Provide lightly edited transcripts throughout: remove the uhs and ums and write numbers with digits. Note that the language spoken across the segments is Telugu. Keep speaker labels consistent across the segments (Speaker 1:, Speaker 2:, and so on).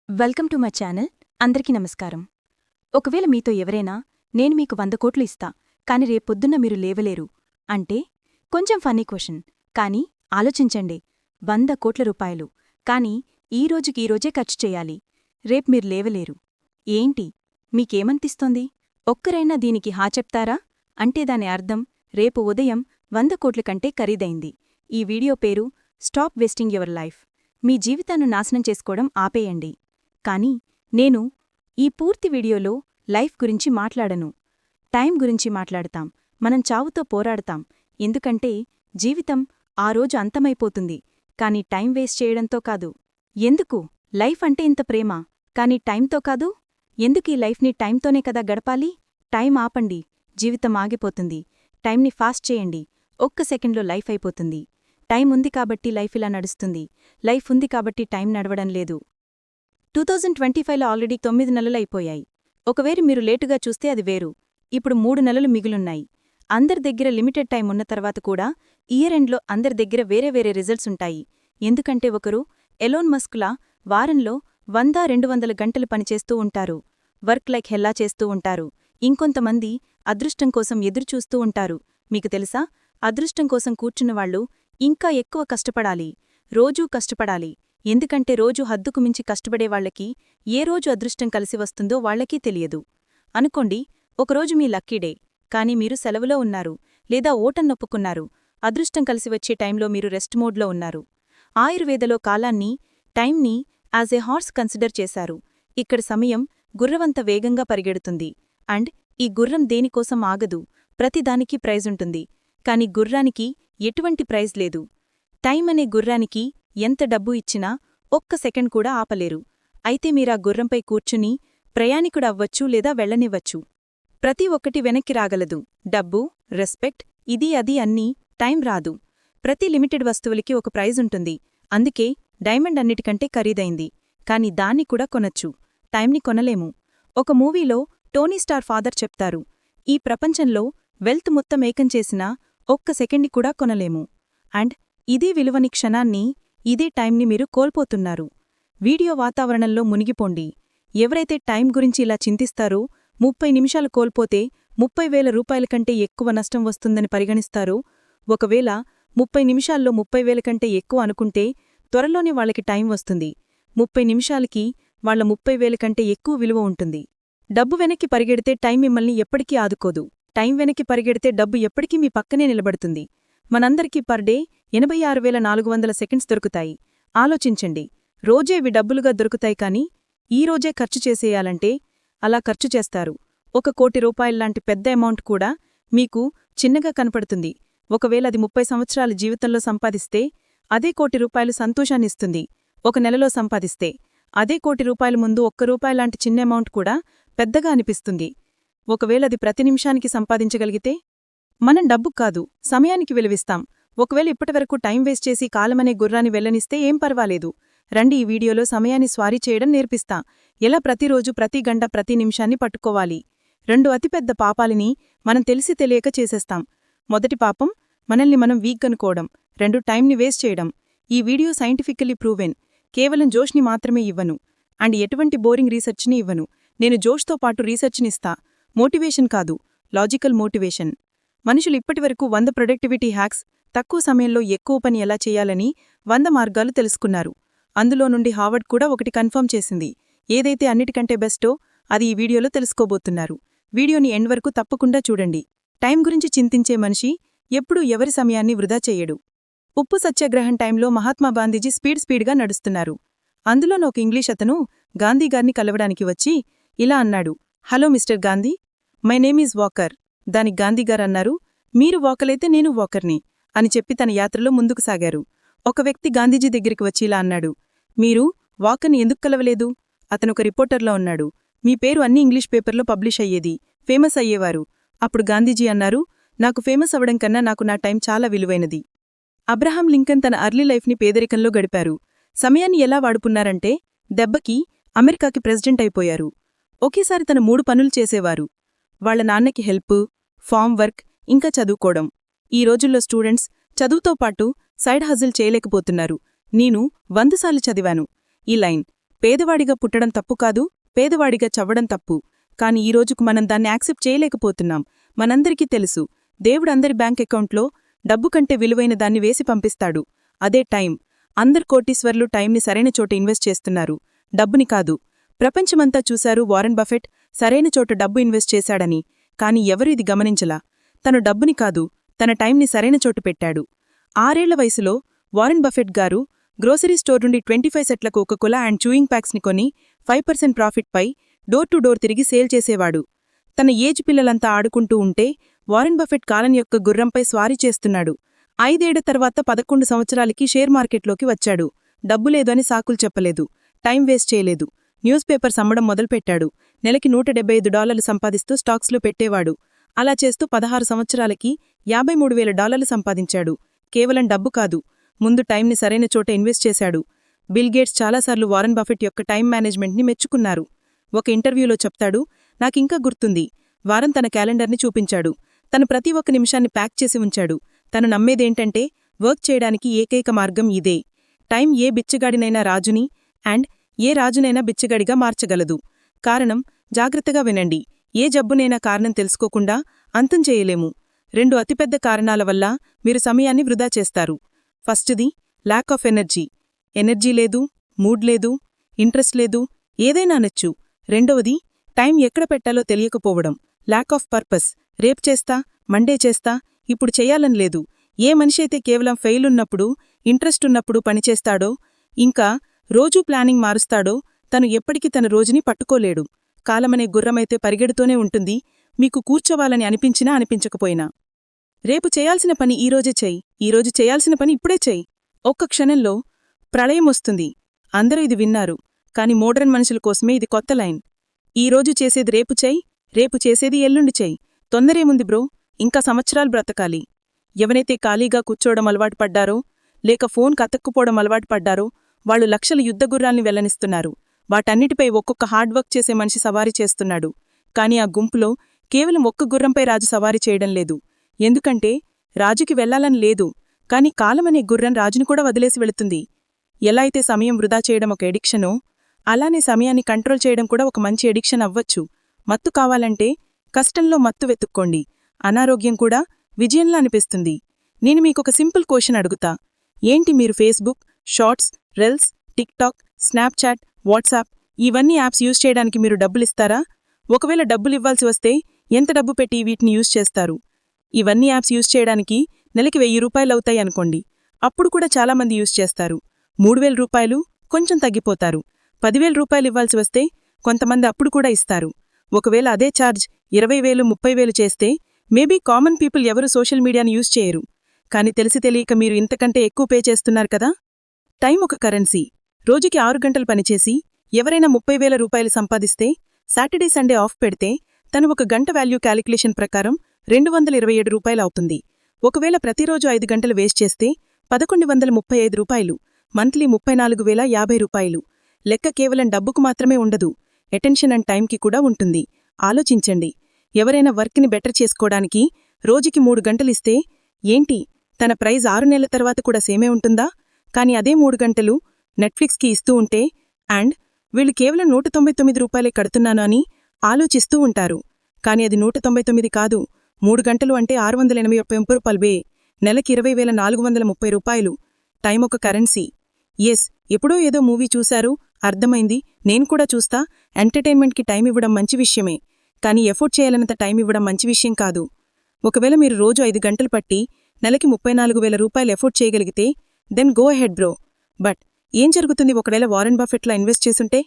Speaker 1: Welcome to my channel. అందరికీ నమస్కారం. ఒకవేళ మీతో ఎవరైనా నేను మీకు 100 కోట్లు ఇస్తా కాని రేపొద్దున్న మీరు లేవలేరు అంటే కొంచెం ఫన్నీ క్వశ్చన్. కానీ ఆలోచించండి, 100 కోట్ల రూపాయలు కానీ ఈ రోజే ఖర్చు చేయాలి. రేపు మీరు లేవలేరు. ఏంటి మీకేమనిపిస్తోంది? ఒక్కరైనా దీనికి హా చెప్తారా? అంటే దాని అర్థం రేపు ఉదయం 100 కోట్ల కంటే ఖరీదైంది. ఈ వీడియో పేరు స్టాప్ వేస్టింగ్ యువర్ లైఫ్. మీ జీవితాన్ని నాశనం చేసుకోవడం ఆపేయండి. కానీ నేను ఈ పూర్తి వీడియోలో లైఫ్ గురించి మాట్లాడను, టైం గురించి మాట్లాడతాం. మనం చావుతో పోరాడతాం, ఎందుకంటే జీవితం ఆ రోజు అంతమైపోతుంది. కాని టైం వేస్ట్ చేయడంతో కాదు. ఎందుకు లైఫ్ అంటే ఇంత ప్రేమ, కాని టైంతో కాదు? ఎందుకీ లైఫ్ని టైంతోనే కదా గడపాలి? టైం ఆపండి, జీవితం ఆగిపోతుంది. టైంని ఫాస్ట్ చేయండి, ఒక్క సెకండ్లో లైఫ్ అయిపోతుంది. టైం ఉంది కాబట్టి లైఫ్ ఇలా నడుస్తుంది, లైఫ్ ఉంది కాబట్టి టైం నడవడం లేదు. 2025లో ఆల్రెడీ 9 నెలలు అయిపోయాయి. ఒకవేళ మీరు లేటుగా చూస్తే అది వేరు. ఇప్పుడు 3 నెలలు మిగులున్నాయి. అందరి దగ్గర లిమిటెడ్ టైం ఉన్న తర్వాత కూడా ఇయర్ ఎండ్లో అందరి దగ్గర వేరే వేరే రిజల్ట్స్ ఉంటాయి. ఎందుకంటే ఒకరు ఎలోన్ మస్క్లా వారంలో 100-200 గంటలు పనిచేస్తూ ఉంటారు, వర్క్ లైక్ హెల్లా చేస్తూ ఉంటారు. ఇంకొంతమంది అదృష్టం కోసం ఎదురుచూస్తూ ఉంటారు. మీకు తెలుసా, అదృష్టం కోసం కూర్చున్నవాళ్లు ఇంకా ఎక్కువ కష్టపడాలి, రోజూ కష్టపడాలి. ఎందుకంటే రోజు హద్దుకు మించి కష్టపడేవాళ్లకి ఏ రోజు అదృష్టం కలిసి వస్తుందో వాళ్లకీ తెలియదు. అనుకోండి, ఒకరోజు మీ లక్కీ డే, కానీ మీరు సెలవులో ఉన్నారు లేదా ఓటన్నొప్పుకున్నారు. అదృష్టం కలిసి వచ్చే టైంలో మీరు రెస్ట్ మోడ్లో ఉన్నారు. ఆయుర్వేదలో కాలాన్ని, టైంని యాజ్ ఏ హార్స్ కన్సిడర్ చేశారు. ఇక్కడ సమయం గుర్రవంత వేగంగా పరిగెడుతుంది. అండ్ ఈ గుర్రం దేనికోసం ఆగదు, ప్రతిదానికి ప్రైజుంటుంది. కాని గుర్రానికి ఎటువంటి ప్రైజ్ లేదు. టైం అనే గుర్రానికి ఎంత డబ్బు ఇచ్చినా ఒక్క సెకండ్ కూడా ఆపలేరు. అయితే మీరా గుర్రంపై కూర్చుని ప్రయాణికుడవ్వచ్చు లేదా వెళ్లనివ్వచ్చు. ప్రతి ఒక్కటి వెనక్కి రాగలదు. డబ్బు, రెస్పెక్ట్, ఇది అది అన్నీ. టైం రాదు. ప్రతి లిమిటెడ్ వస్తువులకి ఒక ప్రైజుంటుంది. అందుకే డైమండ్ అన్నిటికంటే ఖరీదైంది. కాని దాన్ని కూడా కొనొచ్చు, టైంని కొనలేము. ఒక మూవీలో టోనీ స్టార్ ఫాదర్ చెప్తారు, ఈ ప్రపంచంలో వెల్త్ మొత్తం ఏకం చేసినా ఒక్క సెకండ్ని కూడా కొనలేము. అండ్ ఇదే విలువని క్షణాన్ని, ఇదే టైంని మీరు కోల్పోతున్నారు. వీడియో వాతావరణంలో మునిగిపోండి. ఎవరైతే టైం గురించి ఇలా చింతిస్తారో 30 నిమిషాలు కోల్పోతే 30,000 రూపాయల కంటే ఎక్కువ నష్టం వస్తుందని పరిగణిస్తారో, ఒకవేళ 30 నిమిషాల్లో 30,000 కంటే ఎక్కువ అనుకుంటే త్వరలోనే వాళ్ళకి టైం వస్తుంది. 30 నిమిషాలకి వాళ్ల 30,000 కంటే ఎక్కువ విలువ ఉంటుంది. డబ్బు వెనక్కి పరిగెడితే టైం మిమ్మల్ని ఎప్పటికీ ఆదుకోదు. టైం వెనక్కి పరిగెడితే డబ్బు ఎప్పటికీ మీ పక్కనే నిలబడుతుంది. మనందరికీ పర్ డే 86,400 సెకండ్స్ దొరుకుతాయి. ఆలోచించండి, రోజే ఇవి డబ్బులుగా దొరుకుతాయి కానీ ఈ రోజే ఖర్చు చేసేయాలంటే అలా ఖర్చు చేస్తారు. 1 కోటి రూపాయల్లాంటి పెద్ద అమౌంట్ కూడా మీకు చిన్నగా కనపడుతుంది. ఒకవేళ అది 30 సంవత్సరాల జీవితంలో సంపాదిస్తే అదే కోటి రూపాయలు సంతోషాన్నిస్తుంది. 1 నెలలో సంపాదిస్తే అదే కోటి రూపాయల ముందు 1 రూపాయలాంటి చిన్న అమౌంట్ కూడా పెద్దగా అనిపిస్తుంది. ఒకవేళ అది ప్రతి నిమిషానికి సంపాదించగలిగితే మనం డబ్బు కాదు, సమయానికి విలువిస్తాం. ఒకవేళ ఇప్పటివరకు టైం వేస్ట్ చేసి కాలమనే గుర్రాన్ని వెళ్లనిస్తే ఏం పర్వాలేదు. రండి, ఈ వీడియోలో సమయాన్ని స్వారీ చేయడం నేర్పిస్తా. ఎలా ప్రతిరోజు ప్రతి గంట ప్రతి నిమిషాన్ని పట్టుకోవాలి. 2 అతిపెద్ద పాపాలిని మనం తెలిసి తెలియక చేసేస్తాం. మొదటి పాపం మనల్ని మనం వీక్ అనుకోవడం. 2 టైంని వేస్ట్ చేయడం. ఈ వీడియో సైంటిఫికల్లీ ప్రూవెన్. కేవలం జోష్ని మాత్రమే ఇవ్వను, అండ్ ఎటువంటి బోరింగ్ రీసెర్చ్ని ఇవ్వను. నేను జోష్తో పాటు రీసెర్చ్నిస్తా. మోటివేషన్ కాదు, లాజికల్ మోటివేషన్. మనుషులు ఇప్పటివరకు 100 ప్రొడక్టివిటీ హ్యాక్స్, తక్కువ సమయంలో ఎక్కువ పని ఎలా చేయాలని 100 మార్గాలు తెలుసుకున్నారు. అందులో నుండి హార్వర్డ్ కూడా ఒకటి కన్ఫర్మ్ చేసింది. ఏదైతే అన్నిటికంటే బెస్టో అది ఈ వీడియోలో తెలుసుకోబోతున్నారు. వీడియోని ఎండ్ వరకు తప్పకుండా చూడండి. టైం గురించి చింతించే మనిషి ఎప్పుడూ ఎవరి సమయాన్ని వృధా చెయ్యడు. ఉప్పు సత్యాగ్రహం టైంలో మహాత్మా గాంధీజీ స్పీడ్గా నడుస్తున్నారు. అందులోనూ ఒక ఇంగ్లీష్ అతను గాంధీగారిని కలవడానికి వచ్చి ఇలా అన్నాడు, hello mister Gandhi, my name is walker. దానికి గాంధీగారన్నారు, మీరు వాకలైతే నేను వాకర్ని అని చెప్పి తన యాత్రలో ముందుకు సాగారు. ఒక వ్యక్తి గాంధీజీ దగ్గరికి వచ్చి ఇలా అన్నాడు, మీరు వాకర్ని ఎందుకు కలవలేదు? అతనొక రిపోర్టర్లో ఉన్నాడు. మీ పేరు అన్ని ఇంగ్లీష్ పేపర్లో పబ్లిష్ అయ్యేది, ఫేమస్ అయ్యేవారు. అప్పుడు గాంధీజీ అన్నారు, నాకు ఫేమస్ అవడం కన్నా నాకు నా టైం చాలా విలువైనది. అబ్రహాం లింకన్ తన అర్లీ లైఫ్ని పేదరికంలో గడిపారు. సమయాన్ని ఎలా వాడుకున్నారంటే దెబ్బకి అమెరికాకి ప్రెసిడెంట్ అయిపోయారు. ఒకేసారి తన 3 పనులు చేసేవారు. వాళ్ల నాన్నకి హెల్ప్, ఫామ్ వర్క్, ఇంకా చదువుకోవడం. ఈ రోజుల్లో స్టూడెంట్స్ చదువుతో పాటు సైడ్ హజిల్ చేయలేకపోతున్నారు. నేను 100 సార్లు చదివాను ఈ లైన్.
Speaker 2: పేదవాడిగా పుట్టడం తప్పు కాదు, పేదవాడిగా చవ్వడం తప్పు. కాని ఈ రోజుకు మనం దాన్ని యాక్సెప్ట్ చేయలేకపోతున్నాం. మనందరికీ తెలుసు, దేవుడు అందరి బ్యాంక్ అకౌంట్లో డబ్బు కంటే విలువైన దాన్ని వేసి పంపిస్తాడు. అదే టైం. అందరు కోటీశ్వర్లు టైంని సరైన చోట ఇన్వెస్ట్ చేస్తున్నారు, డబ్బుని కాదు. ప్రపంచమంతా చూశారు వారెన్ బఫెట్ సరైన చోట డబ్బు ఇన్వెస్ట్ చేశాడని. కాని ఎవరూ ఇది గమనించలా. తను డబ్బుని కాదు, తన టైంని సరైన చోటు పెట్టాడు. 6 ఏళ్ల వయసులో వారెన్ బఫెట్ గారు గ్రోసరీ స్టోర్ నుండి 25 సెట్ల కోకోకోలా అండ్ చూయింగ్ ప్యాక్స్ని కొని 5% ప్రాఫిట్పై డోర్ టు డోర్ తిరిగి సేల్ చేసేవాడు. తన ఏజ్ పిల్లలంతా ఆడుకుంటూ ఉంటే వారెన్ బఫెట్ కాలం యొక్క గుర్రంపై స్వారీ చేస్తున్నాడు. 5 ఏళ్ల తర్వాత 11 సంవత్సరాలకి షేర్ మార్కెట్లోకి వచ్చాడు. డబ్బు లేదు అని సాకులు చెప్పలేదు, టైం వేస్ట్ చేయలేదు. న్యూస్ పేపర్స్ అమ్మడం మొదలుపెట్టాడు. నెలకి $175 సంపాదిస్తూ స్టాక్స్లో పెట్టేవాడు. అలా చేస్తూ 16 సంవత్సరాలకి $53,000 సంపాదించాడు. కేవలం డబ్బు కాదు, ముందు టైంని సరైన చోట ఇన్వెస్ట్ చేశాడు. బిల్ గేట్స్ చాలాసార్లు వారెన్ బఫెట్ యొక్క టైం మేనేజ్మెంట్ని మెచ్చుకున్నారు. ఒక ఇంటర్వ్యూలో చెప్తాడు, నాకింకా గుర్తుంది. వారన్ తన క్యాలెండర్ని చూపించాడు. తను ప్రతి ఒక్క నిమిషాన్ని ప్యాక్ చేసి ఉంచాడు. తను నమ్మేదేంటంటే వర్క్ చేయడానికి ఏకైక మార్గం ఇదే. టైం ఏ బిచ్చగాడినైనా రాజుని అండ్ ఏ రాజునైనా బిచ్చగాడిగా మార్చగలదు. కారణం, జాగ్రత్తగా వినండి, ఏ జబ్బునైనా కారణం తెలుసుకోకుండా అంతం చేయలేము. 2 అతిపెద్ద కారణాల వల్ల మీరు సమయాన్ని వృధా చేస్తారు. ఫస్ట్ది ల్యాక్ ఆఫ్ ఎనర్జీ. ఎనర్జీ లేదు, మూడ్ లేదు, ఇంట్రెస్ట్ లేదు, ఏదైనా అనొచ్చు. రెండవది టైం ఎక్కడ పెట్టాలో తెలియకపోవడం, ల్యాక్ ఆఫ్ పర్పస్. రేపు చేస్తా, మండే చేస్తా, ఇప్పుడు చెయ్యాలని లేదు. ఏ మనిషైతే కేవలం ఫెయిల్ ఉన్నప్పుడు, ఇంట్రెస్ట్ ఉన్నప్పుడు పనిచేస్తాడో, ఇంకా రోజూ ప్లానింగ్ మారుస్తాడో, తను ఎప్పటికీ తన రోజుని పట్టుకోలేడు. కాలమనే గుర్రమైతే పరిగెడుతూనే ఉంటుంది, మీకు కూర్చోవాలని అనిపించినా అనిపించకపోయినా. రేపు చేయాల్సిన పని ఈరోజే చెయ్యి, ఈరోజు చేయాల్సిన పని ఇప్పుడే చెయ్యి. ఒక్క క్షణంలో ప్రళయం వస్తుంది. అందరూ ఇది విన్నారు, కాని మోడ్రన్ మనుషుల కోసమే ఇది కొత్త లైన్. ఈరోజు చేసేది రేపు చెయ్యి, రేపు చేసేది ఎల్లుండి చెయ్యి. తొందరేముంది బ్రో, ఇంకా సంవత్సరాలు బ్రతకాలి. ఎవరైతే ఖాళీగా కూర్చోవడం అలవాటు పడ్డారో, లేక ఫోన్ కతక్కుపోవడం అలవాటు పడ్డారో, వాళ్ళు లక్షల యుద్ధగుర్రాల్ని వెల్లనిస్తున్నారు. వాటన్నిటిపై ఒక్కొక్క హార్డ్వర్క్ చేసే మనిషి సవారీ చేస్తున్నాడు. కాని ఆ గుంపులో కేవలం ఒక్క గుర్రంపై రాజు సవారీ చేయడం లేదు. ఎందుకంటే రాజుకి వెళ్లాలని లేదు, కాని కాలమనే గుర్రం రాజును కూడా వదిలేసి వెళుతుంది. ఎలా అయితే సమయం వృధా చేయడం ఒక ఎడిక్షనో, అలానే సమయాన్ని కంట్రోల్ చేయడం కూడా ఒక మంచి ఎడిక్షన్ అవ్వచ్చు. మత్తు కావాలంటే కష్టంలో మత్తు వెతుక్కోండి. అనారోగ్యం కూడా విజయంలా అనిపిస్తుంది. నేను మీకొక సింపుల్ క్వశ్చన్ అడుగుతా. ఏంటి మీరు Facebook, shorts, reels, TikTok, Snapchat, WhatsApp ఇవన్నీ యాప్స్ యూజ్ చేయడానికి మీరు డబ్బులిస్తారా? ఒకవేళ డబ్బులివ్వాల్సి వస్తే ఎంత డబ్బు పెట్టి వీటిని యూజ్ చేస్తారు? ఇవన్నీ యాప్స్ యూజ్ చేయడానికి నెలకి ₹1000 అవుతాయి అనుకోండి. అప్పుడు కూడా చాలామంది యూజ్ చేస్తారు. ₹3000 కొంచెం తగ్గిపోతారు. ₹10,000 ఇవ్వాల్సి వస్తే కొంతమంది అప్పుడు కూడా ఇస్తారు. ఒకవేళ అదే ఛార్జ్ 20,000, 30,000 చేస్తే మేబీ కామన్ పీపుల్ ఎవరు సోషల్ మీడియాని యూజ్ చేయరు. కాని తెలిసి తెలియక మీరు ఇంతకంటే ఎక్కువ పే చేస్తున్నారు కదా. టైం ఒక కరెన్సీ. రోజుకి 6 గంటలు పనిచేసి ఎవరైనా ₹30,000 సంపాదిస్తే, సాటర్డే సండే ఆఫ్ పెడితే తను 1 గంట వాల్యూ క్యాలిక్యులేషన్ ప్రకారం ₹227 అవుతుంది. ఒకవేళ ప్రతిరోజు 5 గంటలు వేస్ట్ చేస్తే ₹1,135, మంత్లీ ₹34,050. లెక్క కేవలం డబ్బుకు మాత్రమే ఉండదు, అటెన్షన్ అండ్ టైంకి కూడా ఉంటుంది. ఆలోచించండి, ఎవరైనా వర్క్ని బెటర్ చేసుకోవడానికి రోజుకి 3 గంటలిస్తే ఏంటి, తన ప్రైజ్ 6 నెలల తర్వాత కూడా సేమే ఉంటుందా? కాని అదే 3 గంటలు నెట్ఫ్లిక్స్కి ఇస్తూ ఉంటే అండ్ వీళ్ళు కేవలం ₹199 కడుతున్నాను అని ఆలోచిస్తూ ఉంటారు. కాని అది 199 కాదు, 3 గంటలు అంటే ₹681. నెలకి ₹20,430. టైం ఒక కరెన్సీ. ఎస్, ఎప్పుడో ఏదో మూవీ చూశారు, అర్థమైంది, నేను కూడా చూస్తా. ఎంటర్టైన్మెంట్కి టైం ఇవ్వడం మంచి విషయమే, కాని ఎఫోర్ట్ చేయాలన్నంత టైం ఇవ్వడం మంచి విషయం కాదు. ఒకవేళ మీరు రోజు 5 గంటలు పట్టి నెలకి ₹34,000 ఎఫోర్ట్ చేయగలిగితే then go ahead bro. But ఏం జరుగుతుంది ఒకవేళ వారెన్ బఫెట్లా ఇన్వెస్ట్ చేసుంటే?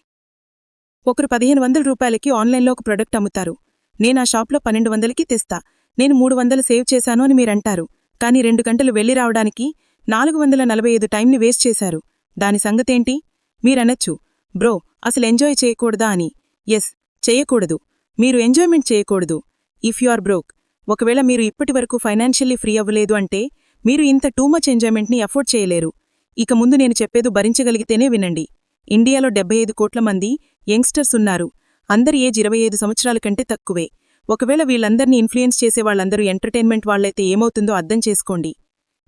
Speaker 2: ఒకరు ₹1,500కి ఆన్లైన్లో ఒక ప్రొడక్ట్ అమ్ముతారు. నేను ఆ షాప్లో 1,200కి తెస్తా, నేను 300 సేవ్ చేశాను అని మీరంటారు. కాని 2 గంటలు వెళ్లి రావడానికి 445 టైంని వేస్ట్ చేశారు. దాని సంగతేంటి? మీరనొచ్చు, బ్రో అసలు ఎంజాయ్ చేయకూడదా అని. ఎస్, చెయ్యకూడదు. మీరు ఎంజాయ్మెంట్ చేయకూడదు ఇఫ్ యు ఆర్ బ్రోక్. ఒకవేళ మీరు ఇప్పటివరకు ఫైనాన్షియల్లీ ఫ్రీ అవ్వలేదు అంటే మీరు ఇంత టూ మచ్ ఎంజాయ్మెంట్ని అఫోర్డ్ చేయలేరు. ఇక ముందు నేను చెప్పేది భరించగలిగితేనే వినండి. ఇండియాలో 75 కోట్ల మంది యంగ్స్టర్స్ ఉన్నారు. అందరి ఏజ్ 25 సంవత్సరాల కంటే తక్కువే. ఒకవేళ వీళ్ళందర్నీ ఇన్ఫ్లుయెన్స్ చేసేవాళ్లందరూ ఎంటర్టైన్మెంట్ వాళ్లైతే ఏమవుతుందో అర్థం చేసుకోండి.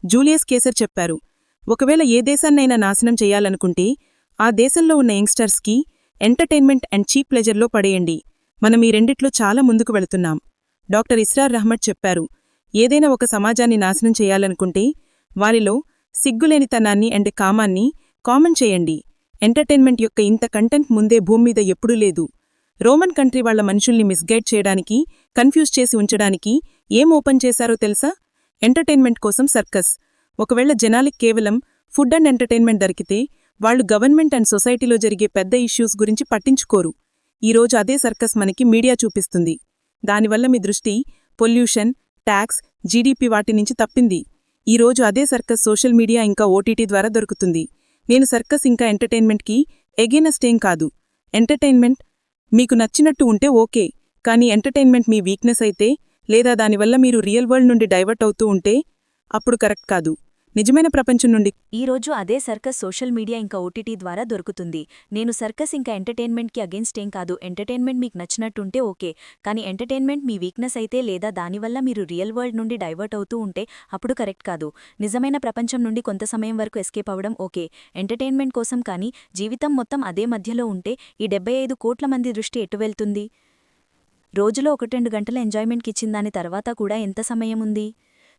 Speaker 2: జూలియస్ కేసర్ చెప్పారు, ఒకవేళ ఏ దేశాన్నైనా నాశనం చెయ్యాలనుకుంటే ఆ దేశంలో ఉన్న యంగ్స్టర్స్కి ఎంటర్టైన్మెంట్ అండ్ చీప్ ప్లెజర్లో పడేయండి. మనం ఈ రెండిట్లో చాలా ముందుకు వెళుతున్నాం. డాక్టర్ ఇస్రార్ రహ్మత్ చెప్పారు, ఏదైనా ఒక సమాజాన్ని నాశనం చేయాలనుకుంటే వారిలో సిగ్గులేనితనాన్ని అండ్ కామాన్ని కామన్ చేయండి. ఎంటర్టైన్మెంట్ యొక్క ఇంత కంటెంట్ ముందే భూమ్మీద ఎప్పుడూ లేదు. రోమన్ కంట్రీ వాళ్ల మనుషుల్ని మిస్గైడ్ చేయడానికి, కన్ఫ్యూజ్ చేసి ఉంచడానికి ఏం ఓపెన్ చేశారో తెలుసా? ఎంటర్టైన్మెంట్ కోసం సర్కస్. ఒకవేళ జనాలికి కేవలం ఫుడ్ అండ్ ఎంటర్టైన్మెంట్ దొరికితే వాళ్లు గవర్నమెంట్ అండ్ సొసైటీలో జరిగే పెద్ద ఇష్యూస్ గురించి పట్టించుకోరు. ఈరోజు అదే సర్కస్ మనకి మీడియా చూపిస్తుంది. దానివల్ల మీ దృష్టి పొల్యూషన్, ట్యాక్స్, జీడీపీ వాటి నుంచి తప్పింది. ఈరోజు అదే సర్కస్ సోషల్ మీడియా ఇంకా ఓటీటీ ద్వారా దొరుకుతుంది. నేను సర్కస్ ఇంకా ఎంటర్టైన్మెంట్కి ఎగెనెస్ట్ ఏం కాదు. ఎంటర్టైన్మెంట్ మీకు నచ్చినట్టు ఉంటే ఓకే, కానీ ఎంటర్టైన్మెంట్ మీ వీక్నెస్ అయితే లేదా దానివల్ల మీరు రియల్ వరల్డ్ నుండి డైవర్ట్ అవుతూ ఉంటే అప్పుడు కరెక్ట్ కాదు. నిజమైన ప్రపంచం నుండి
Speaker 3: ఈరోజు అదే సర్కస్ సోషల్ మీడియా ఇంకా ఓటీటీ ద్వారా దొరుకుతుంది. నేను సర్కస్ ఇంకా ఎంటర్టైన్మెంట్కి అగేన్స్ట్ ఏం కాదు. ఎంటర్టైన్మెంట్ మీకు నచ్చినట్టుంటే ఓకే, కానీ ఎంటర్టైన్మెంట్ మీ వీక్నెస్ అయితే లేదా దానివల్ల మీరు రియల్ వరల్డ్ నుండి డైవర్ట్ అవుతూ ఉంటే అప్పుడు కరెక్ట్ కాదు. నిజమైన ప్రపంచం నుండి కొంత సమయం వరకు ఎస్కేప్ అవ్వడం ఓకే, ఎంటర్టైన్మెంట్ కోసం. కానీ జీవితం మొత్తం అదే మధ్యలో ఉంటే ఈ 75 కోట్ల మంది దృష్టి ఎటు వెళ్తుంది? రోజులో 1-2 గంటల ఎంజాయ్మెంట్కి ఇచ్చిన దాని తర్వాత కూడా ఎంత సమయం ఉంది?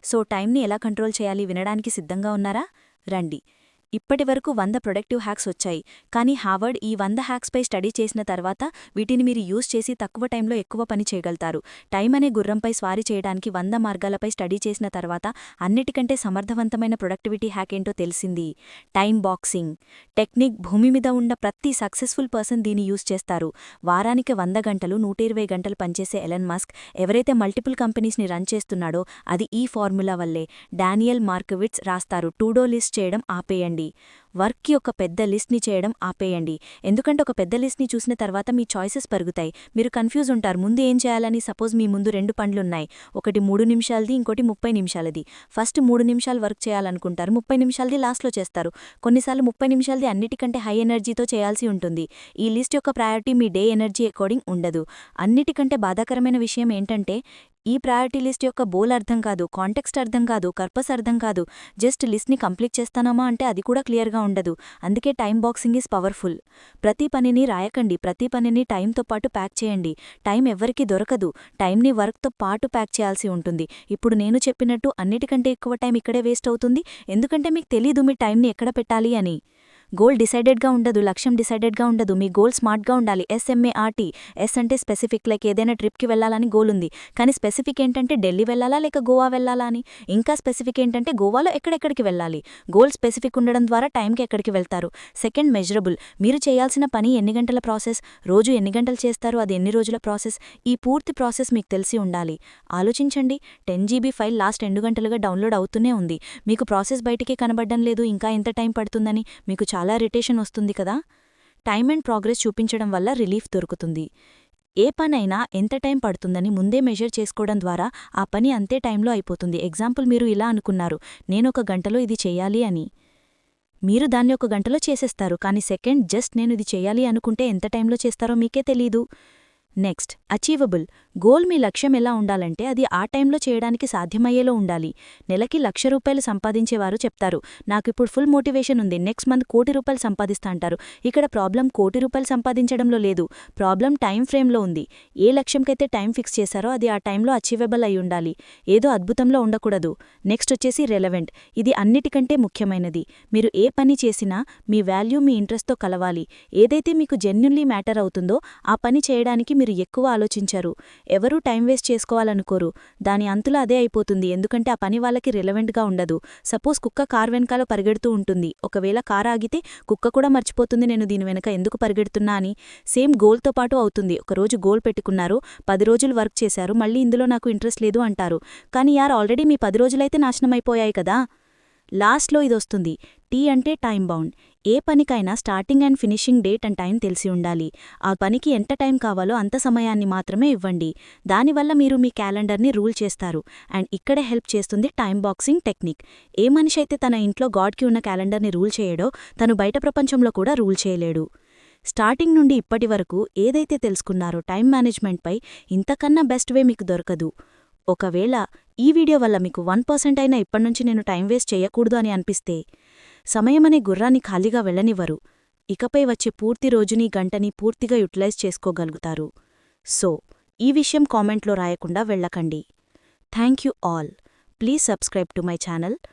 Speaker 3: సో టైంని ఎలా కంట్రోల్ చేయాలి వినడానికి సిద్ధంగా ఉన్నారా? రండి. ఇప్పటివరకు 100 ప్రొడక్టివ్ హ్యాక్స్ వచ్చాయి. కానీ హార్వర్డ్ ఈ 100 హ్యాక్స్పై స్టడీ చేసిన తర్వాత వీటిని మీరు యూజ్ చేసి తక్కువ టైంలో ఎక్కువ పని చేయగలుగుతారు. టైం అనే గుర్రంపై స్వారీ చేయడానికి 100 మార్గాలపై స్టడీ చేసిన తర్వాత అన్నిటికంటే సమర్థవంతమైన ప్రొడక్టివిటీ హ్యాక్ ఏంటో తెలిసింది. Time boxing technique. భూమి మీద ఉన్న ప్రతి సక్సెస్ఫుల్ పర్సన్ దీన్ని యూజ్ చేస్తారు. వారానికి 100 గంటలు 120 గంటలు పనిచేసే ఎలన్ మస్క్ ఎవరైతే మల్టిపుల్ కంపెనీస్ని రన్ చేస్తున్నాడో అది ఈ ఫార్ములా వల్లే. డానియల్ మార్కవిట్స్ రాస్తారు, టు డూ లిస్ట్ చేయడం ఆపేయండి. వర్క్ యొక్క పెద్ద లిస్ట్ని చేయడం ఆపేయండి. ఎందుకంటే ఒక పెద్ద లిస్ట్ని చూసిన తర్వాత మీ చాయిసెస్ పెరుగుతాయి. మీరు కన్ఫ్యూజ్ ఉంటారు ముందు ఏం చేయాలని. సపోజ్ మీ ముందు 2 పనులున్నాయి, ఒకటి 3 నిమిషాలది, ఇంకోటి 30 నిమిషాలది. ఫస్ట్ 3 నిమిషాలు వర్క్ చేయాలనుకుంటారు, 30 నిమిషాలది లాస్ట్లో చేస్తారు. కొన్నిసార్లు 30 నిమిషాలది అన్నిటికంటే హై ఎనర్జీతో చేయాల్సి ఉంటుంది. ఈ లిస్ట్ యొక్క ప్రయారిటీ మీ డే ఎనర్జీ అకార్డింగ్ ఉండదు. అన్నిటికంటే బాధాకరమైన విషయం ఏంటంటే ఈ ప్రయారిటీ లిస్ట్ యొక్క గోల్ అర్థం కాదు, కాంటెక్స్ట్ అర్థం కాదు, పర్పస్ అర్థం కాదు. జస్ట్ లిస్ట్ని కంప్లీట్ చేస్తానామా అంటే అది కూడా క్లియర్గా ఉండదు. అందుకే టైం బాక్సింగ్ ఈజ్ పవర్ఫుల్. ప్రతి పనిని రాయకండి, ప్రతి పనిని టైంతో పాటు ప్యాక్ చేయండి. టైం ఎవ్వరికీ దొరకదు, టైంని వర్క్తో పాటు ప్యాక్ చేయాల్సి ఉంటుంది. ఇప్పుడు నేను చెప్పినట్టు అన్నిటికంటే ఎక్కువ టైం ఇక్కడే వేస్ట్ అవుతుంది, ఎందుకంటే మీకు తెలీదు మీ టైంని ఎక్కడ పెట్టాలి అని. గోల్ డిసైడెడ్గా ఉండదు, లక్ష్యం డిసైడెడ్గా ఉండదు. మీ గోల్ స్మార్ట్గా ఉండాలి. SMART. ఎస్ అంటే స్పెసిఫిక్, లైక్ ఏదైనా ట్రిప్కి వెళ్ళాలని గోల్ ఉంది, కానీ స్పెసిఫిక్ ఏంటంటే ఢిల్లీ వెళ్ళాలా లేక గోవా వెళ్ళాలా అని. ఇంకా స్పెసిఫిక్ ఏంటంటే గోవాలో ఎక్కడెక్కడికి వెళ్ళాలి. గోల్ స్పెసిఫిక్ ఉండడం ద్వారా టైంకి ఎక్కడికి వెళ్తారు. Second, measurable. మీరు చేయాల్సిన పని ఎన్ని గంటల ప్రాసెస్, రోజు ఎన్ని గంటలు చేస్తారు, అది ఎన్ని రోజుల ప్రాసెస్, ఈ పూర్తి ప్రాసెస్ మీకు తెలిసి ఉండాలి. ఆలోచించండి, 10 GB ఫైల్ లాస్ట్ 2 గంటలుగా డౌన్లోడ్ అవుతూనే ఉంది. మీకు ప్రాసెస్ బయటికే కనబడ్డం లేదు, ఇంకా ఎంత టైం పడుతుందని మీకు చాలా ఇరిటేషన్ వస్తుంది కదా. టైం అండ్ ప్రోగ్రెస్ చూపించడం వల్ల రిలీఫ్ దొరుకుతుంది. ఏ పనైనా ఎంత టైం పడుతుందని ముందే మెజర్ చేసుకోవడం ద్వారా ఆ పని అంతే టైంలో అయిపోతుంది. ఎగ్జాంపుల్, మీరు ఇలా అనుకున్నారు, నేను 1 గంటలో ఇది చెయ్యాలి అని. మీరు దాన్ని 1 గంటలో చేసేస్తారు, కానీ సెకండ్, జస్ట్ నేను ఇది చెయ్యాలి అనుకుంటే ఎంత టైంలో చేస్తారో మీకే తెలీదు. Next, achievable. గోల్ మీ లక్ష్యం ఎలా ఉండాలంటే అది ఆ టైంలో చేయడానికి సాధ్యమయ్యేలో ఉండాలి. నెలకి ₹1,00,000 సంపాదించేవారు చెప్తారు, నాకు ఇప్పుడు ఫుల్ మోటివేషన్ ఉంది, నెక్స్ట్ మంత్ ₹1,00,00,000 సంపాదిస్తా అంటారు. ఇక్కడ ప్రాబ్లం ₹1,00,00,000 సంపాదించడంలో లేదు, ప్రాబ్లం టైం ఫ్రేమ్లో ఉంది. ఏ లక్ష్యంకైతే టైం ఫిక్స్ చేశారో అది ఆ టైంలో అచీవబుల్ అయి ఉండాలి, ఏదో అద్భుతంలో ఉండకూడదు. నెక్స్ట్ వచ్చేసి రెలెవెంట్. ఇది అన్నిటికంటే ముఖ్యమైనది. మీరు ఏ పని చేసినా మీ వాల్యూ మీ ఇంట్రెస్ట్తో కలవాలి. ఏదైతే మీకు జెన్యున్లీ మ్యాటర్ అవుతుందో ఆ పని చేయడానికి మీరు ఎక్కువ ఆలోచించారు. ఎవరూ టైం వేస్ట్ చేసుకోవాలనుకోరు, దాని అంతులో అదే అయిపోతుంది, ఎందుకంటే ఆ పని వాళ్ళకి రిలవెంట్గా ఉండదు. సపోజ్ కుక్క కార్ వెనకాల పరిగెడుతూ ఉంటుంది, ఒకవేళ కార్ ఆగితే కుక్క కూడా మర్చిపోతుంది నేను దీని వెనక ఎందుకు పరిగెడుతున్నా అని. సేమ్ గోల్తో పాటు అవుతుంది. ఒకరోజు గోల్ పెట్టుకున్నారు, 10 రోజులు వర్క్ చేశారు, మళ్ళీ ఇందులో నాకు ఇంట్రెస్ట్ లేదు అంటారు. కానీ ఆల్రెడీ మీ 10 రోజులైతే నాశనమైపోయాయి కదా. లాస్ట్లో ఇదొస్తుంది, టీ అంటే టైం బౌండ్. ఏ పనికైనా starting and finishing date and time తెలిసి ఉండాలి. ఆ పనికి ఎంత టైం కావాలో అంత సమయాన్ని మాత్రమే ఇవ్వండి. దానివల్ల మీరు మీ క్యాలెండర్ని రూల్ చేస్తారు. అండ్ ఇక్కడే హెల్ప్ చేస్తుంది టైం బాక్సింగ్ టెక్నిక్. ఏ మనిషి అయితే తన ఇంట్లో గాడ్కి ఉన్న క్యాలెండర్ని రూల్ చేయడో తను బయట ప్రపంచంలో కూడా రూల్ చేయలేడు. స్టార్టింగ్ నుండి ఇప్పటి వరకు ఏదైతే తెలుసుకున్నారో టైం మేనేజ్మెంట్పై ఇంతకన్నా బెస్ట్ వే మీకు దొరకదు. ఒకవేళ ఈ వీడియో వల్ల మీకు 1% అయినా ఇప్పటినుంచి నేను టైం వేస్ట్ చేయకూడదు అని అనిపిస్తే, సమయమనే గుర్రాన్ని ఖాళీగా వెళ్ళనివ్వరు. ఇకపై వచ్చే పూర్తి రోజుని గంటని పూర్తిగా యుటిలైజ్ చేసుకోగలుగుతారు. సో ఈ విషయం కామెంట్లో రాయకుండా వెళ్ళకండి. Thank you all. Please subscribe to my channel